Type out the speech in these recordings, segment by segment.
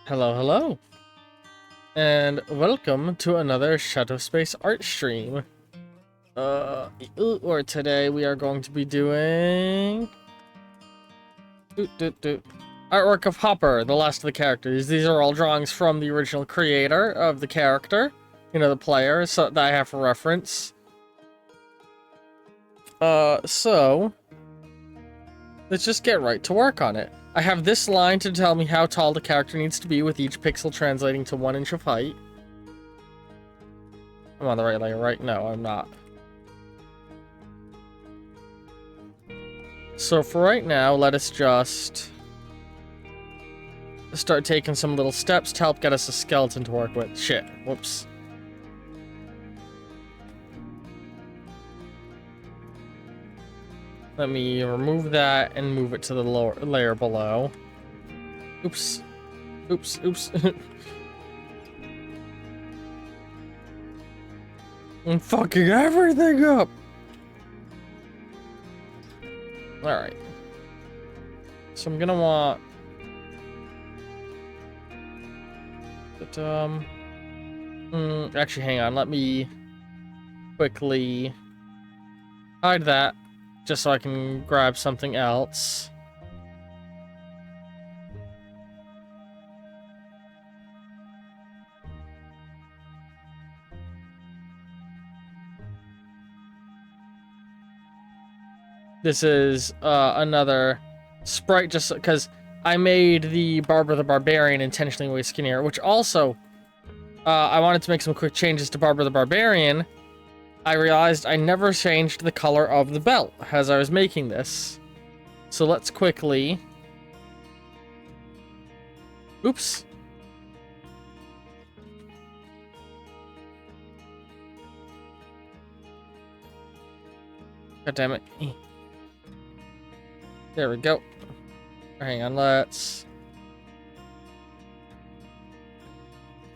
Hello, hello, and welcome to another Shadow Space art stream. Or today we are going to be doing artwork of Hopper, the last of the characters. These are all drawings from the original creator of the character, the player, so that I have for reference. So let's just get right to work on it. I have this line to tell me how tall the character needs to be, with each pixel translating to 1 inch of height. I'm on the right layer, right? No, I'm not. So for right now, let us just start taking some little steps to help get us a skeleton to work with. Shit. Whoops. Let me remove that and move it to the lower layer below. Oops. Oops. Oops. I'm fucking everything up. Alright. So I'm gonna want... But, actually, hang on. Let me quickly hide that, just so I can grab something else. This is another sprite, just because I made the Barbara the Barbarian intentionally way skinnier, which also, I wanted to make some quick changes to Barbara the Barbarian. I realized I never changed the color of the belt as I was making this. So let's quickly... Oops. God damn it. There we go. Hang on, let's...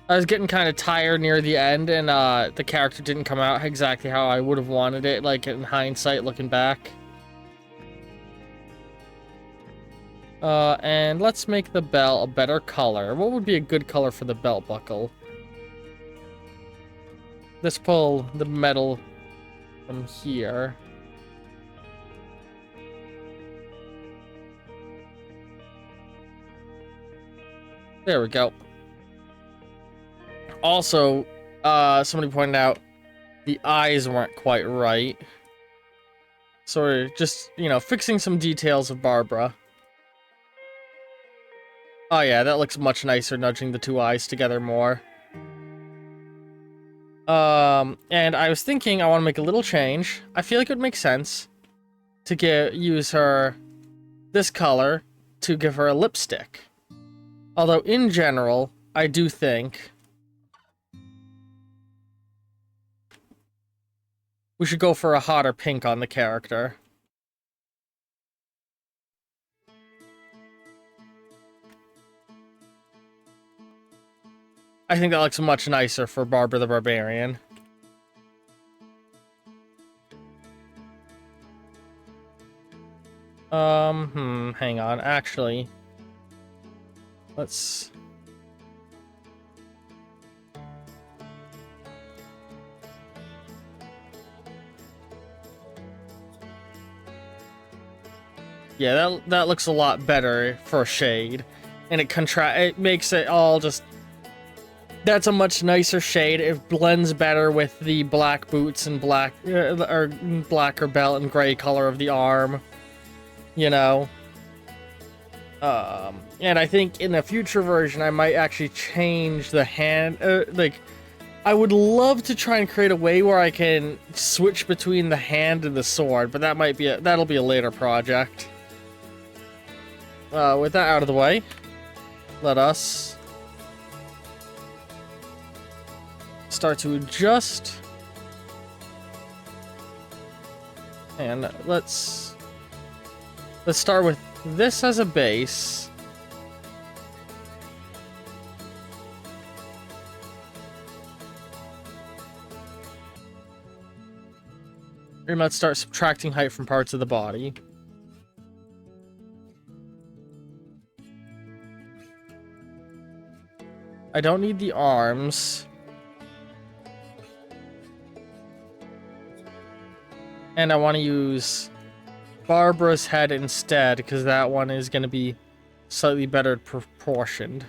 I was getting kind of tired near the end, and the character didn't come out exactly how I would have wanted it, like in hindsight, looking back. And let's make the belt a better color. What would be a good color for the belt buckle? Let's pull the metal from here. There we go. Also, somebody pointed out the eyes weren't quite right. So we're just, fixing some details of Barbara. Oh yeah, that looks much nicer, nudging the two eyes together more. And I was thinking I want to make a little change. I feel like it would make sense to use her this color to give her a lipstick. Although, in general, I do think we should go for a hotter pink on the character. I think that looks much nicer for Barbara the Barbarian. Hang on, actually. Let's... Yeah, that looks a lot better for a shade. And it makes it all just... That's a much nicer shade. It blends better with the black boots and blacker belt and gray color of the arm. And I think in a future version, I might actually change the hand. I would love to try and create a way where I can switch between the hand and the sword, but that'll be a later project. With that out of the way, let us start to adjust. And let's start with this as a base. And let's start subtracting height from parts of the body. I don't need the arms. And I want to use Barbara's head instead, because that one is going to be slightly better proportioned.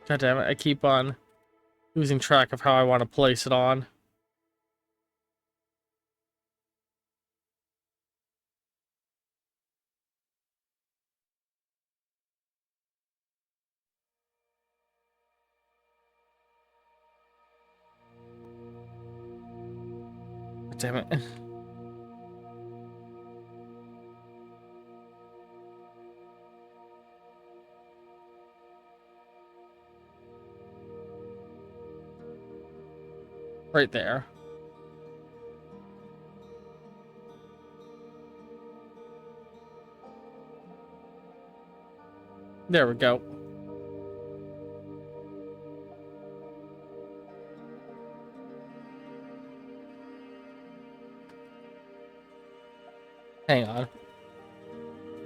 God damn it, I keep on losing track of how I want to place it on. God damn it. Right there. There we go. Hang on.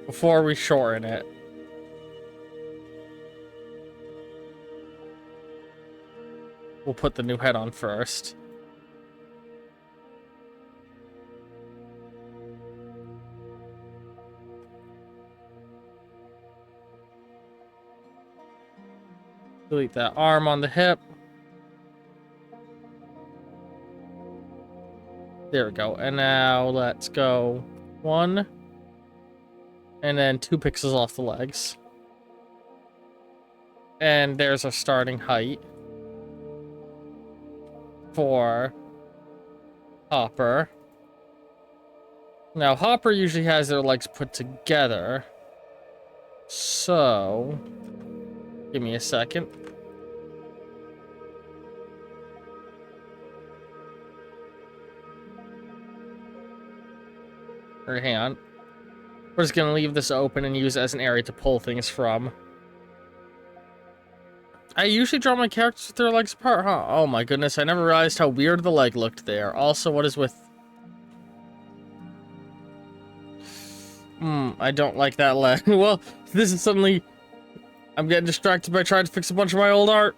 Before we shorten it. We'll put the new head on first. Delete that arm on the hip. There we go. And now let's go 1. And then 2 pixels off the legs. And there's our starting height for Hopper. Now, Hopper usually has their legs put together. So, give me a second. Or hang on. We're just gonna leave this open and use it as an area to pull things from. I usually draw my characters with their legs apart, huh? Oh my goodness, I never realized how weird the leg looked there. Also, what is with... I don't like that leg. Well, this is suddenly... I'm getting distracted by trying to fix a bunch of my old art.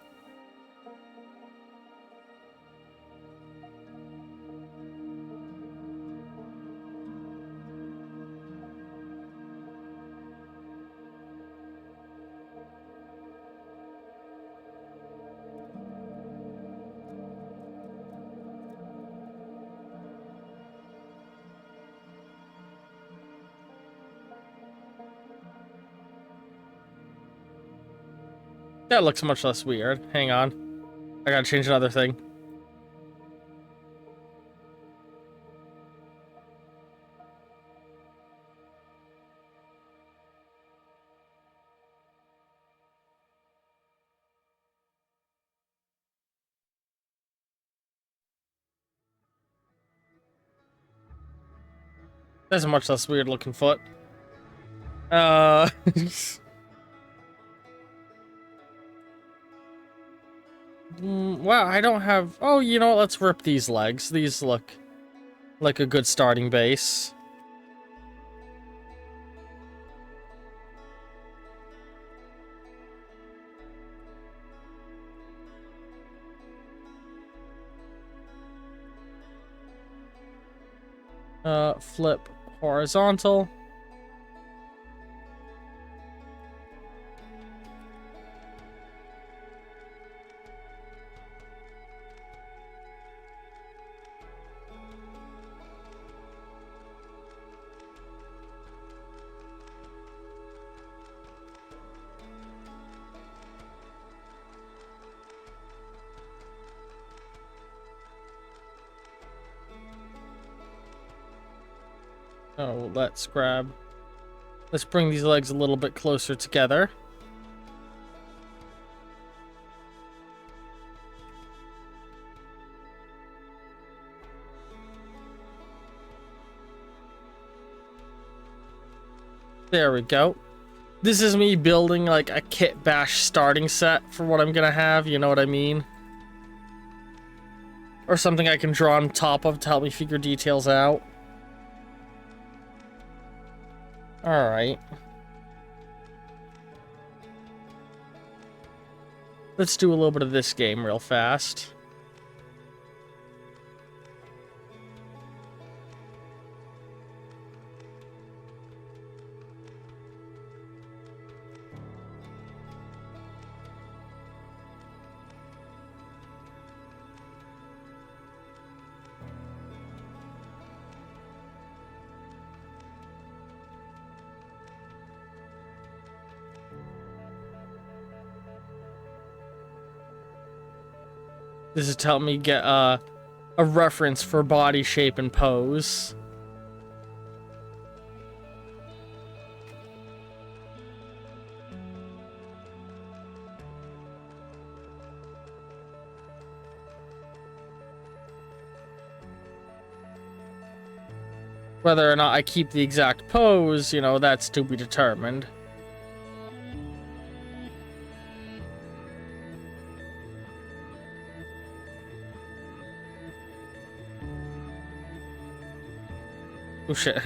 That looks much less weird. Hang on. I gotta change another thing. That's a much less weird looking foot. Wow, I don't have... Oh, you know what? Let's rip these legs. These look like a good starting base. Flip horizontal. Oh, let's bring these legs a little bit closer together. There we go. This is me building like a kit bash starting set for what I'm gonna have, you know what I mean? Or something I can draw on top of to help me figure details out. Alright. Let's do a little bit of this game real fast. This is to help me get a reference for body shape and pose. Whether or not I keep the exact pose, you know, that's to be determined. Oh shit.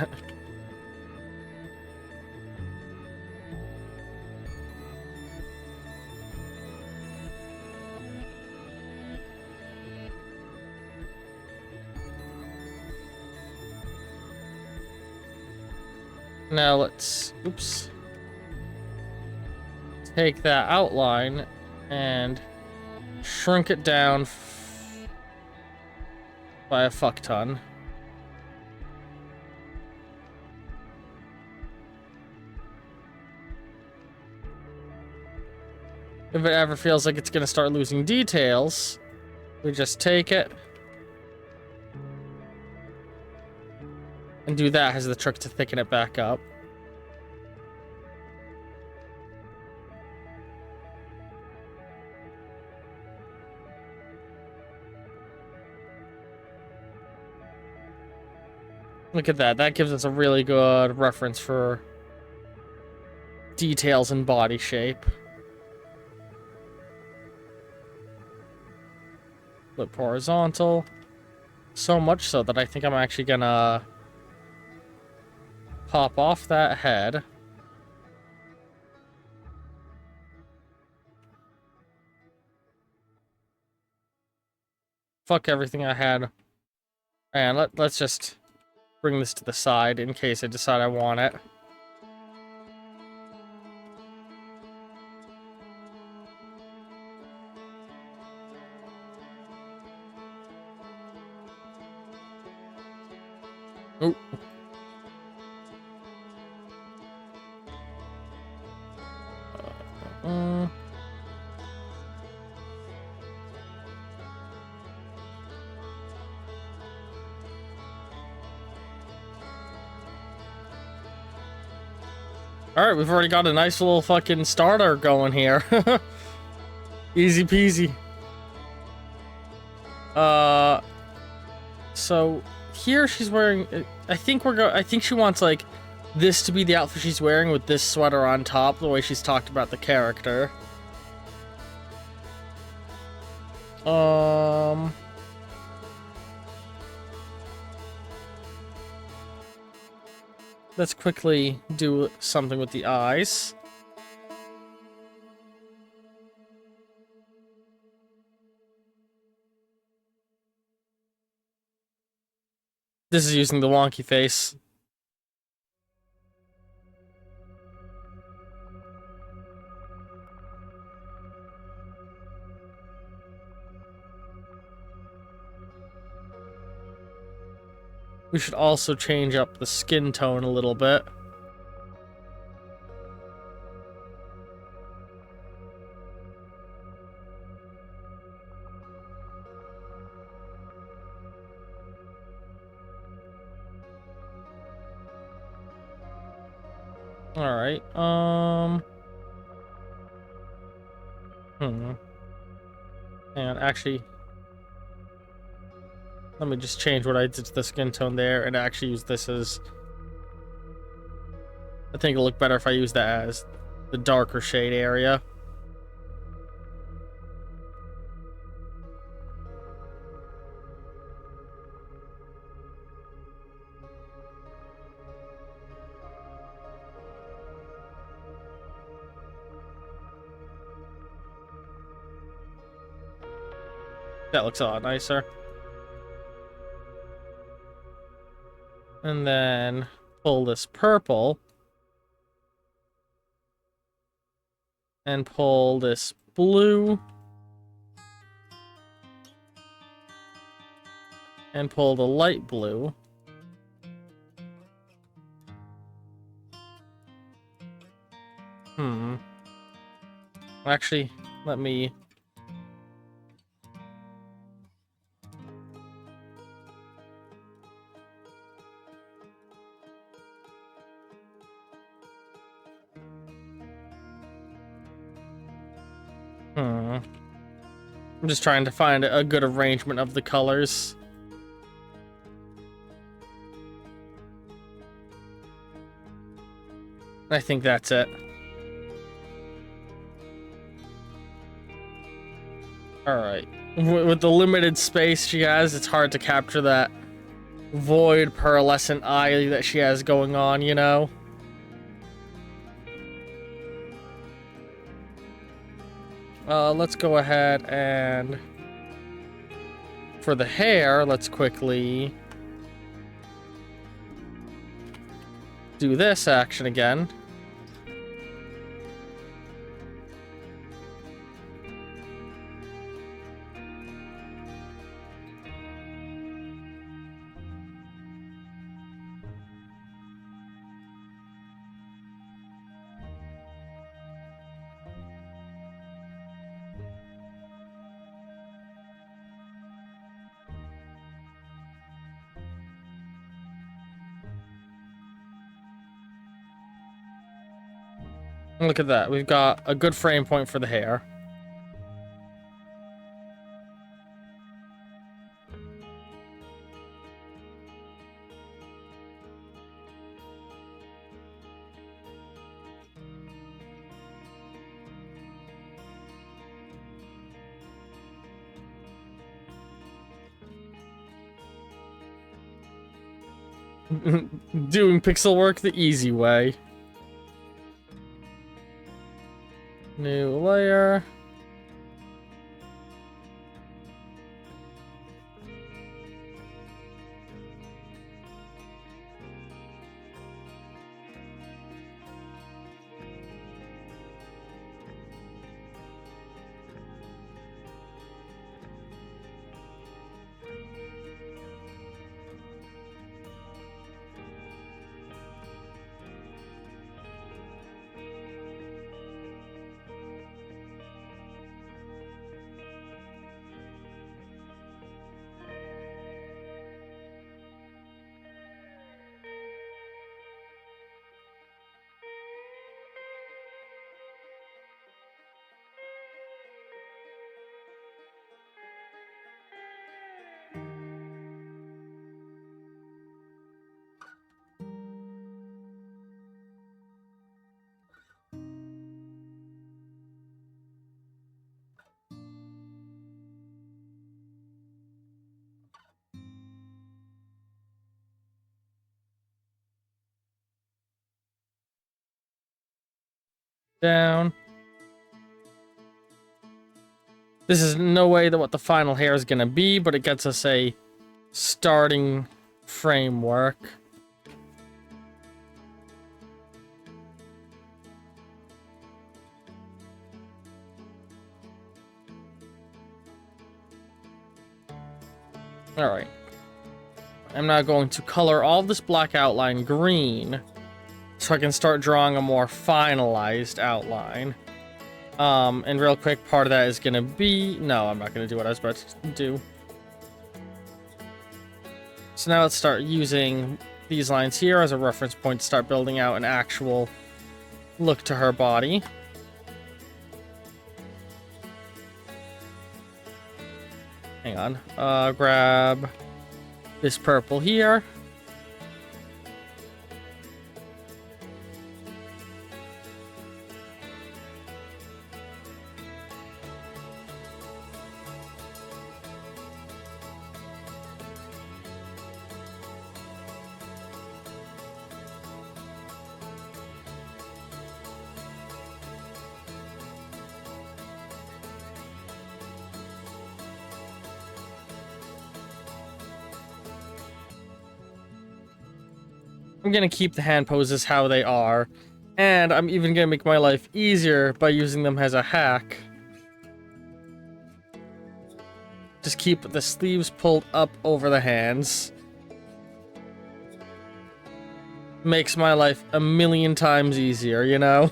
Now let's, oops, take that outline and shrink it down by a fuck ton. If it ever feels like it's gonna start losing details, we just take it and do that as the trick to thicken it back up. Look at that. That gives us a really good reference for details and body shape. Flip horizontal. So much so that I think I'm actually gonna pop off that head. Fuck everything I had. And let's just bring this to the side in case I decide I want it. Ooh. Alright, we've already got a nice little fucking starter going here. Easy peasy. So here she's wearing, I think she wants like this to be the outfit she's wearing with this sweater on top, the way she's talked about the character. Let's quickly do something with the eyes. This is using the wonky face. We should also change up the skin tone a little bit. All right. And actually, let me just change what I did to the skin tone there and actually use this as I think it'll look better if I use that as the darker shade area. That looks a lot nicer. And then pull this purple. And pull this blue. And pull the light blue. Actually, let me... I'm just trying to find a good arrangement of the colors. I think that's it. Alright. With the limited space she has, it's hard to capture that void pearlescent eye that she has going on, you know? Let's go ahead and... for the hair, let's quickly... do this action again. Look at that. We've got a good frame point for the hair. Doing pixel work the easy way. New layer. Down. This is no way that what the final hair is gonna be, but it gets us a starting framework. Alright. I'm now going to color all this black outline green so I can start drawing a more finalized outline. And real quick, part of that is gonna be... no, I'm not gonna do what I was about to do. So now let's start using these lines here as a reference point to start building out an actual look to her body. Hang on. Grab this purple here. I'm gonna keep the hand poses how they are. And I'm even gonna make my life easier by using them as a hack. Just keep the sleeves pulled up over the hands. Makes my life a million times easier, you know?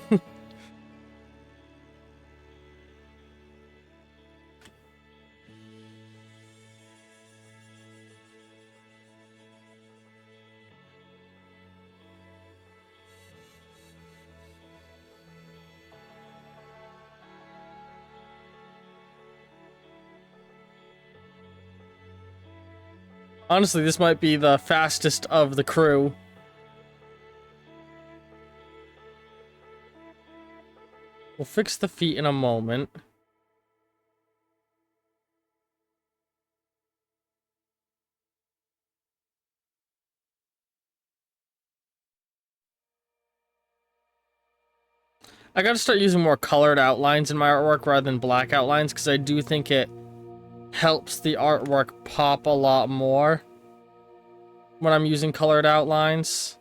Honestly, this might be the fastest of the crew. We'll fix the feet in a moment. I gotta start using more colored outlines in my artwork rather than black outlines, because I do think it helps the artwork pop a lot more when I'm using colored outlines.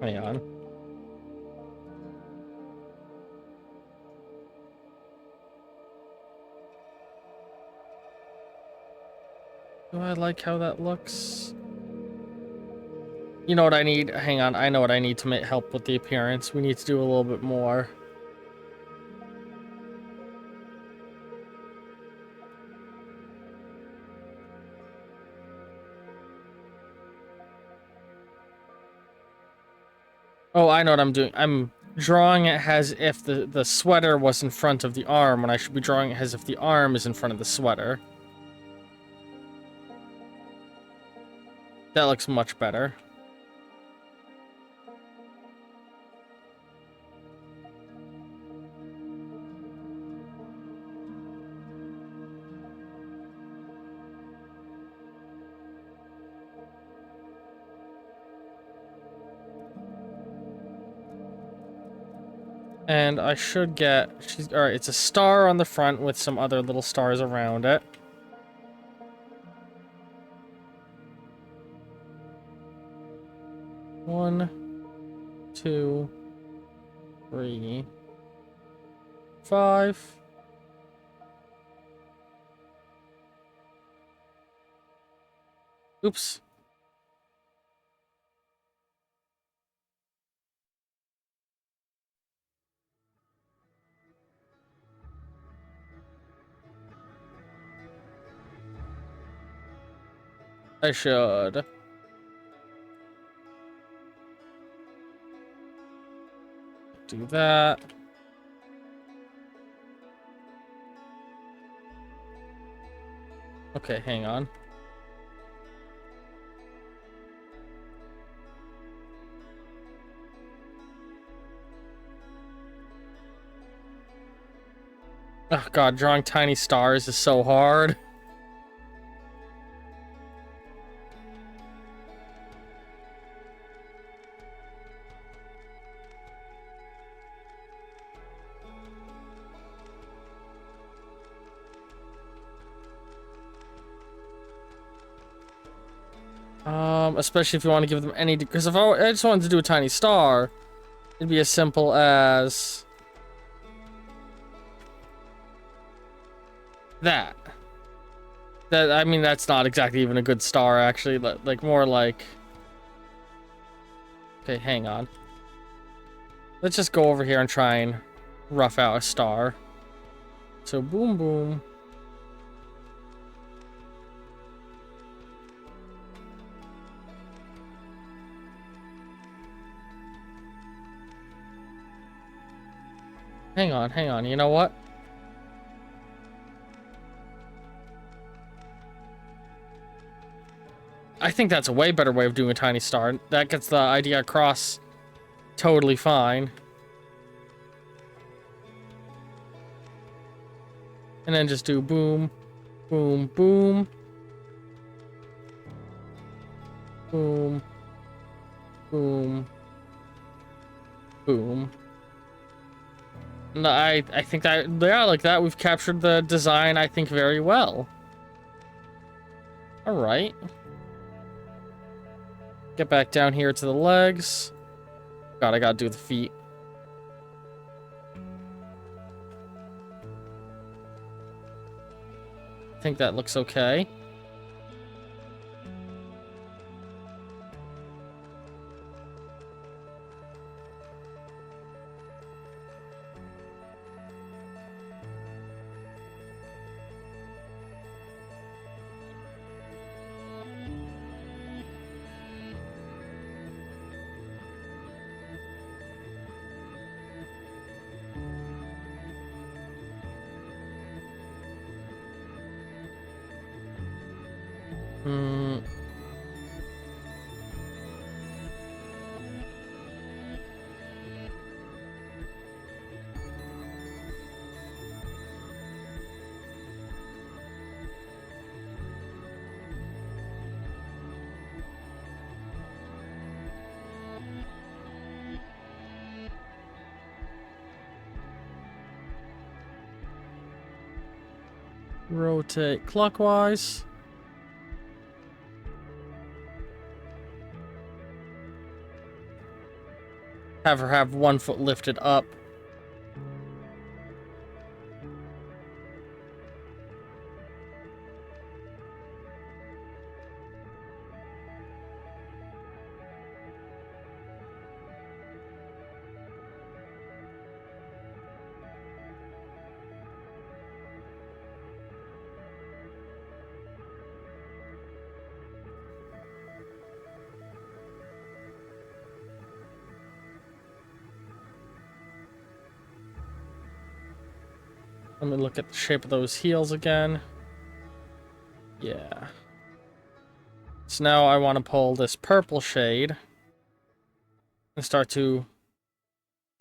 Hang on. Do I like how that looks? You know what I need? Hang on, I know what I need to help with the appearance. We need to do a little bit more. Oh, I know what I'm doing. I'm drawing it as if the sweater was in front of the arm, when I should be drawing it as if the arm is in front of the sweater. That looks much better. And I should get... Alright, it's a star on the front with some other little stars around it. One, 2, 3, 5. Oops. I should. Do that. Okay, hang on. Oh god, drawing tiny stars is so hard. Especially if you want to give them any... Because if I just wanted to do a tiny star, it'd be as simple as... that. That, I mean, that's not exactly even a good star, actually. Like, more like... Okay, hang on. Let's just go over here and try and rough out a star. So, boom, boom. Hang on. You know what? I think that's a way better way of doing a tiny star. That gets the idea across totally fine. And then just do boom, boom, boom. Boom. Boom. Boom. No, I think that, yeah, like that, we've captured the design, I think, very well. Alright. Get back down here to the legs. God, I gotta do the feet. I think that looks okay. Hmm. Rotate clockwise. Have her have 1 foot lifted up. Let me look at the shape of those heels again. Yeah. So now I want to pull this purple shade and start to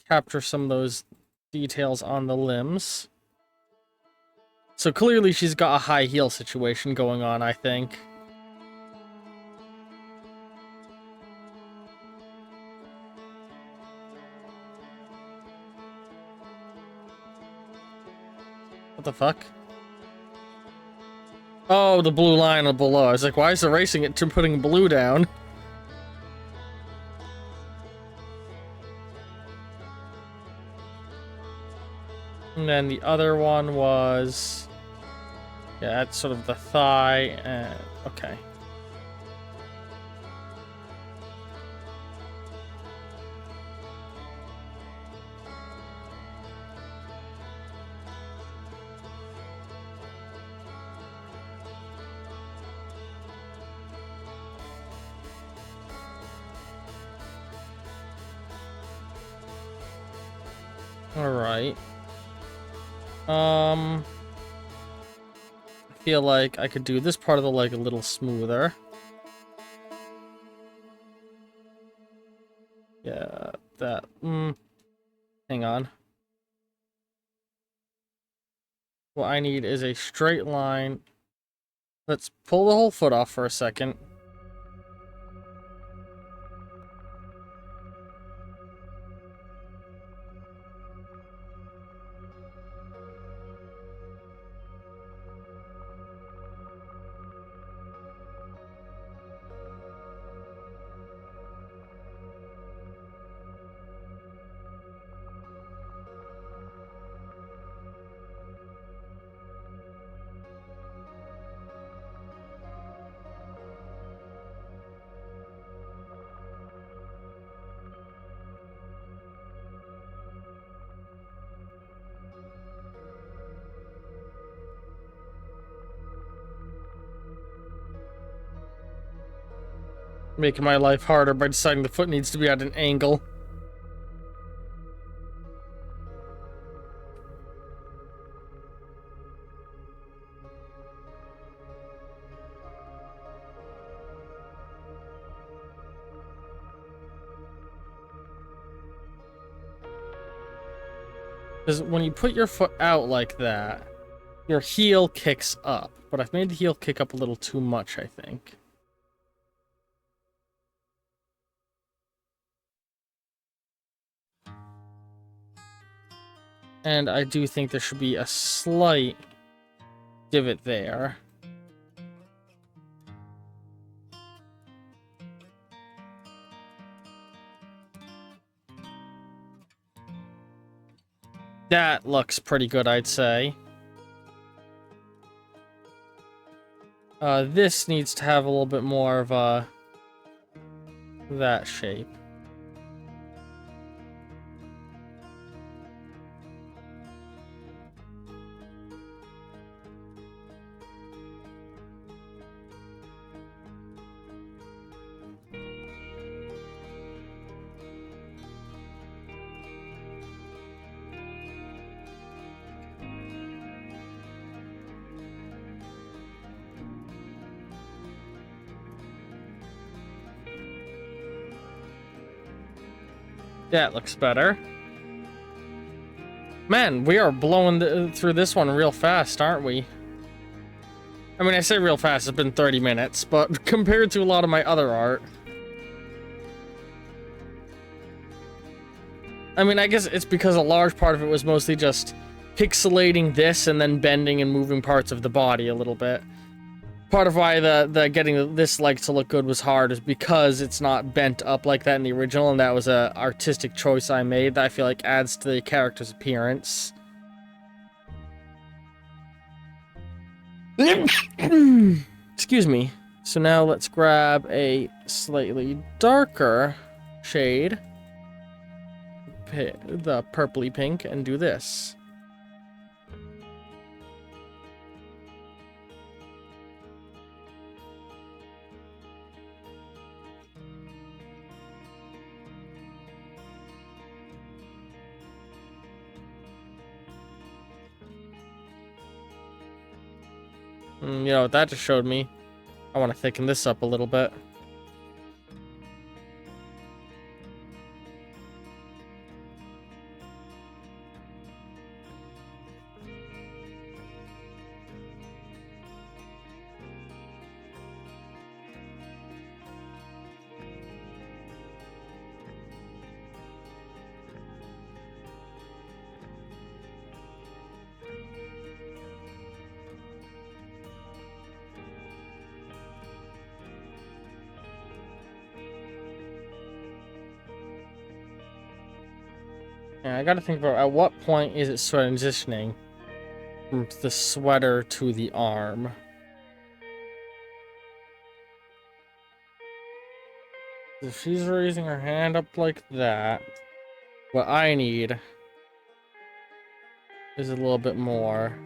capture some of those details on the limbs. So clearly she's got a high heel situation going on, I think. What the fuck? Oh, the blue line below. I was like, why is erasing it to putting blue down? And then the other one was... yeah, that's sort of the thigh. And okay. Alright. I feel like I could do this part of the leg a little smoother. Yeah, that. Hang on. What I need is a straight line. Let's pull the whole foot off for a second. Making my life harder by deciding the foot needs to be at an angle. Because when you put your foot out like that, your heel kicks up. But I've made the heel kick up a little too much, I think. And I do think there should be a slight divot there. That looks pretty good, I'd say. This needs to have a little bit more of that shape. That looks better. Man, we are blowing through this one real fast, aren't we? I mean, I say real fast, it's been 30 minutes, but compared to a lot of my other art. I mean, I guess it's because a large part of it was mostly just pixelating this and then bending and moving parts of the body a little bit. Part of why the getting this leg to look good was hard is because it's not bent up like that in the original, and that was a artistic choice I made that I feel like adds to the character's appearance. Excuse me. So now let's grab a slightly darker shade, the purpley pink, and do this. You know what that just showed me? I want to thicken this up a little bit. Yeah, I gotta think about at what point is it transitioning from the sweater to the arm. If she's raising her hand up like that, what I need is a little bit more.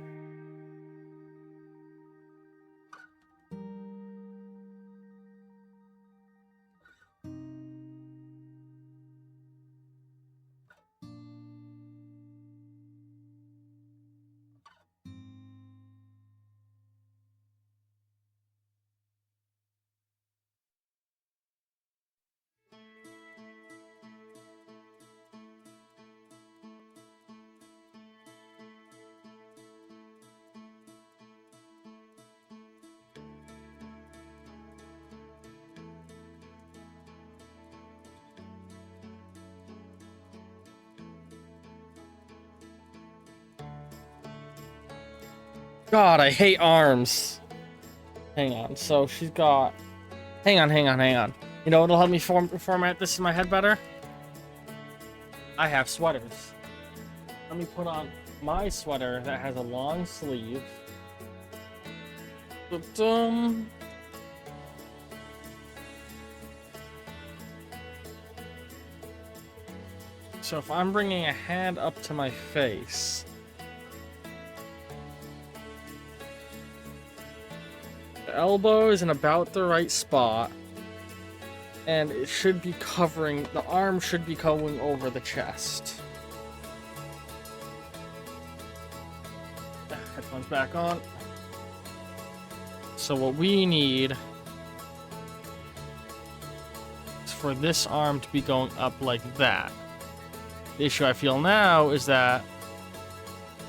God, I hate arms. Hang on, so she's got... Hang on. You know what'll help me format this in my head better? I have sweaters. Let me put on my sweater that has a long sleeve. Dum-dum. So if I'm bringing a hand up to my face... The elbow is in about the right spot. And it should be covering, the arm should be going over the chest. Headphones back on. So what we need is for this arm to be going up like that. The issue I feel now is that,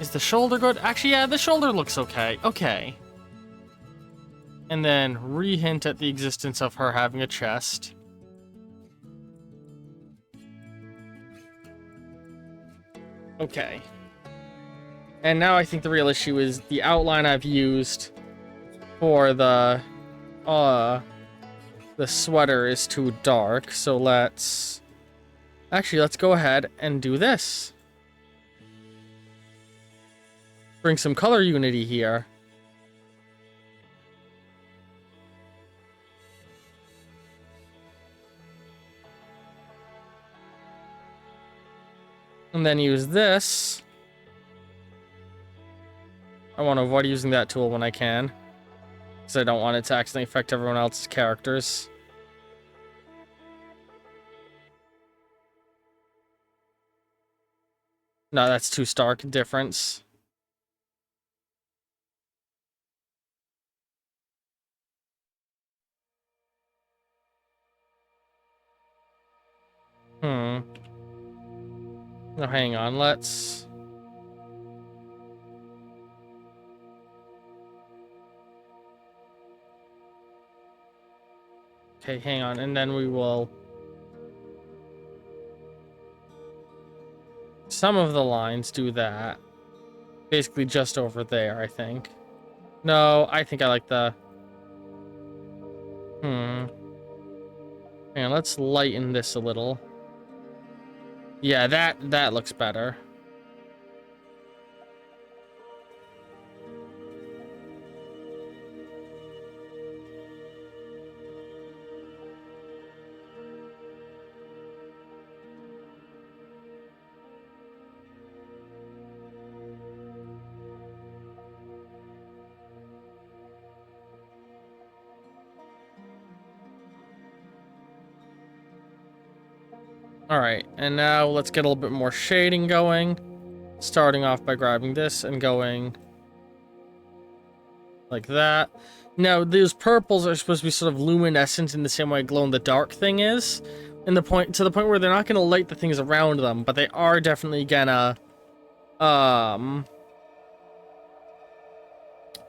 is the shoulder good? Actually, yeah, the shoulder looks okay. Okay. And then re-hint at the existence of her having a chest. Okay. And now I think the real issue is the outline I've used for the sweater is too dark. So let's go ahead and do this. Bring some color unity here. And then use this. I want to avoid using that tool when I can, because I don't want it to accidentally affect everyone else's characters. No, that's too stark a difference. No, hang on, let's... Okay, hang on, and then we will... Some of the lines do that. Basically just over there, I think. No, I think I like the... Hang on, let's lighten this a little. Yeah, that looks better. Alright, and now let's get a little bit more shading going. Starting off by grabbing this and going like that. Now, those purples are supposed to be sort of luminescent in the same way glow-in-the-dark thing is. To the point where they're not going to light the things around them, but they are definitely gonna...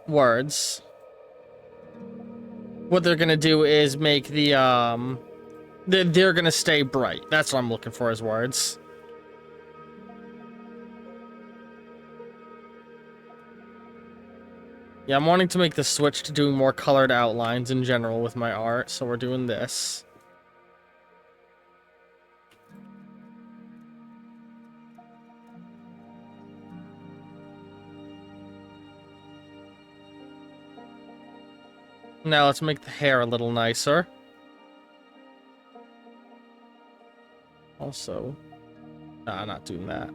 Words. What they're gonna do is make the, They're gonna stay bright. That's what I'm looking for as words. Yeah, I'm wanting to make the switch to doing more colored outlines in general with my art, so we're doing this. Now let's make the hair a little nicer. Also, nah, not doing that.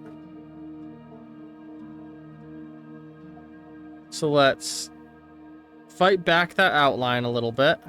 So let's fight back that outline a little bit.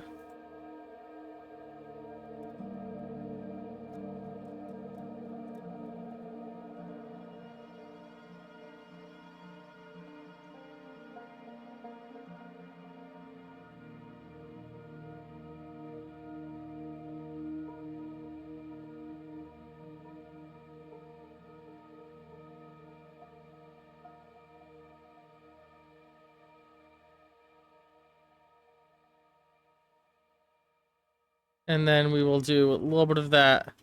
And then we will do a little bit of that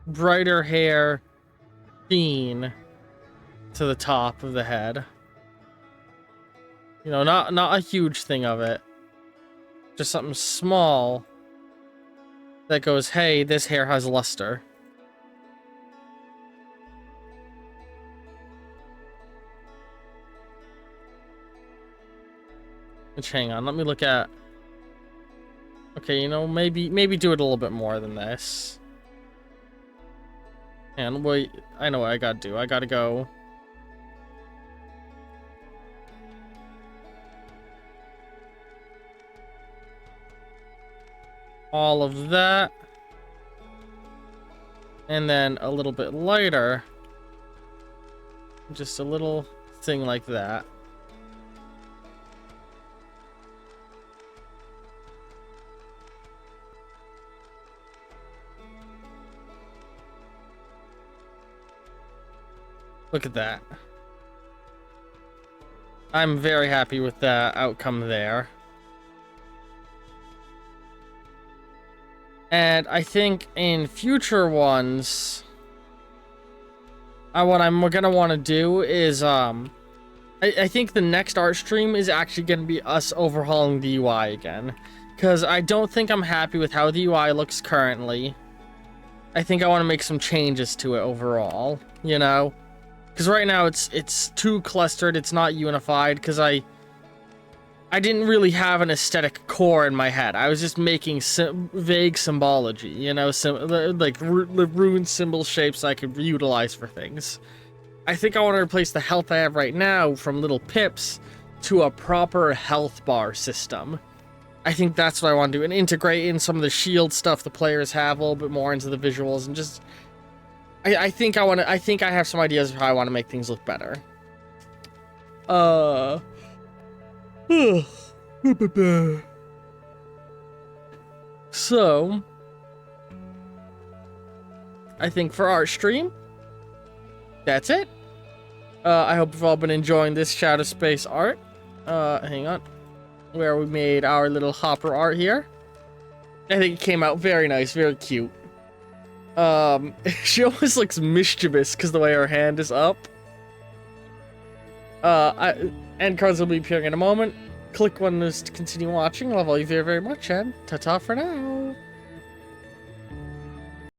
brighter hair sheen to the top of the head. You know, not a huge thing of it. Just something small that goes, hey, this hair has luster. Which, hang on, let me look at... Okay, you know, maybe do it a little bit more than this. And wait, I know what I gotta do. I gotta go... all of that. And then a little bit lighter. Just a little thing like that. Look at that. I'm very happy with the outcome there. And I think in future ones, what I'm gonna want to do is, I think the next art stream is actually gonna be us overhauling the UI again. Because I don't think I'm happy with how the UI looks currently. I think I want to make some changes to it overall, you know? Because right now it's too clustered, it's not unified, because I didn't really have an aesthetic core in my head. I was just making vague symbology, you know, like rune symbol shapes I could utilize for things. I think I want to replace the health I have right now from little pips to a proper health bar system. I think that's what I want to do, and integrate in some of the shield stuff the players have a little bit more into the visuals, and just I think I have some ideas of how I want to make things look better. So, I think for our stream, that's it. I hope you've all been enjoying this Shadow Space art. Hang on. Where we made our little hopper art here. I think it came out very nice, very cute. She almost looks mischievous because the way her hand is up. End cards will be appearing in a moment. Click one of those to continue watching. Love all you very, very much, and ta-ta for now.